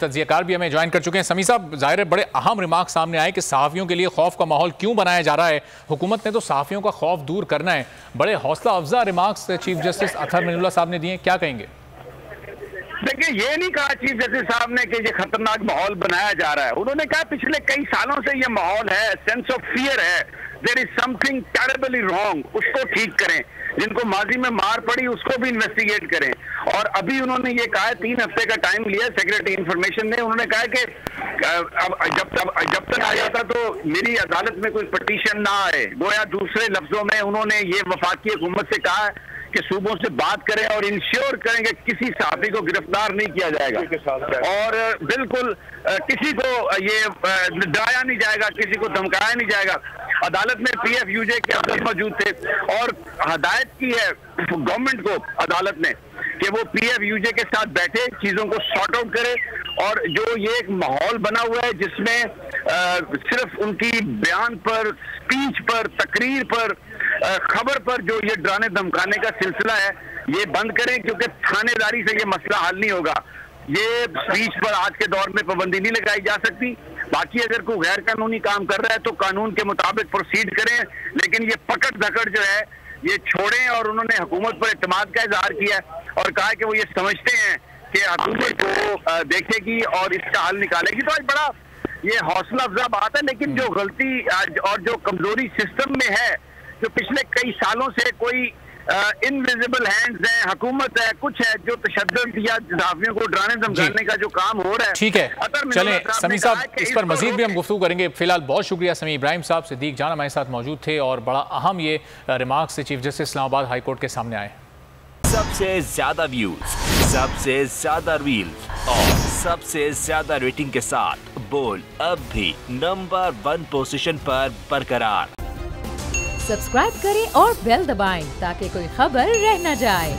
तज्जियाकार भी हमें ज्वाइन कर चुके हैं। समी साहब, ज़ाहिर है बड़े अहम रिमार्क सामने आए कि सहाफ़ियों के लिए खौफ का माहौल क्यों बनाया जा रहा है। हुकूमत ने तो सहाफ़ियों का खौफ दूर करना है। बड़े हौसला Afza remarks chief justice Athar Minallah साहब ने दिए, क्या कहेंगे? देखिए, ये नहीं कहा चीफ जस्टिस साहब ने कि ये खतरनाक माहौल बनाया जा रहा है। उन्होंने कहा पिछले कई सालों से ये माहौल है, सेंस ऑफ फियर है, there is something terribly wrong, उसको ठीक करें। जिनको माजी में मार पड़ी उसको भी इन्वेस्टिगेट करें। और अभी उन्होंने ये कहा है, 3 हफ्ते का टाइम लिया सेक्रेटरी इंफॉर्मेशन ने। उन्होंने कहा कि जब तक आ जाता तो मेरी अदालत में कोई पटिशन ना आए। गोया दूसरे लफ्जों में उन्होंने ये वफाकी हुकूमत से कहा है कि सूबों से बात करें और इंश्योर करें कि किसी सहाफ़ी को गिरफ्तार नहीं किया जाएगा और बिल्कुल किसी को ये डराया नहीं जाएगा, किसी को धमकाया नहीं जाएगा। अदालत में PFUJ के अफसर मौजूद थे और हदायत की है गवर्नमेंट को अदालत ने कि वो PFUJ के साथ बैठे, चीजों को सॉर्ट आउट करे। और जो ये एक माहौल बना हुआ है जिसमें सिर्फ उनकी बयान पर, स्पीच पर, तकरीर पर, खबर पर जो ये डराने धमकाने का सिलसिला है, ये बंद करें, क्योंकि थानेदारी से ये मसला हल नहीं होगा। ये स्पीच पर आज के दौर में पाबंदी नहीं लगाई जा सकती। बाकी अगर कोई गैर कानूनी काम कर रहा है तो कानून के मुताबिक प्रोसीड करें, लेकिन ये पकड़ धकड़ जो है ये छोड़ें। और उन्होंने हुकूमत पर इत्मीनाद का इजहार किया और कहा कि वो ये समझते हैं कि हुकूमत को देखेगी और इसका हल निकालेगी। तो आज बड़ा ये हौसला अफजा बात है, लेकिन जो गलती और जो कमजोरी सिस्टम में है, जो पिछले कई सालों से कोई इनविजिबल हैंड्स हैं, हुकूमत है, कुछ है जो तशद्दुद या सहाफ़ियों को डराने धमकाने का जो काम हो रहा है। ठीक है, चलें समी साहब, इस पर मजीद भी हम गुफ्तगू करेंगे। फिलहाल बहुत शुक्रिया समी इब्राहिम साहब, सिद्दीक जान हमारे साथ मौजूद थे और बड़ा अहम ये रिमार्क्स से chief justice Islamabad high court के सामने आए। सबसे ज्यादा व्यूज, सबसे ज्यादा रील्स और सबसे ज्यादा रेटिंग के साथ बोल अब भी नंबर 1 पोजीशन पर बरकरार। सब्सक्राइब करें और बेल दबाएं ताकि कोई खबर रह न जाए।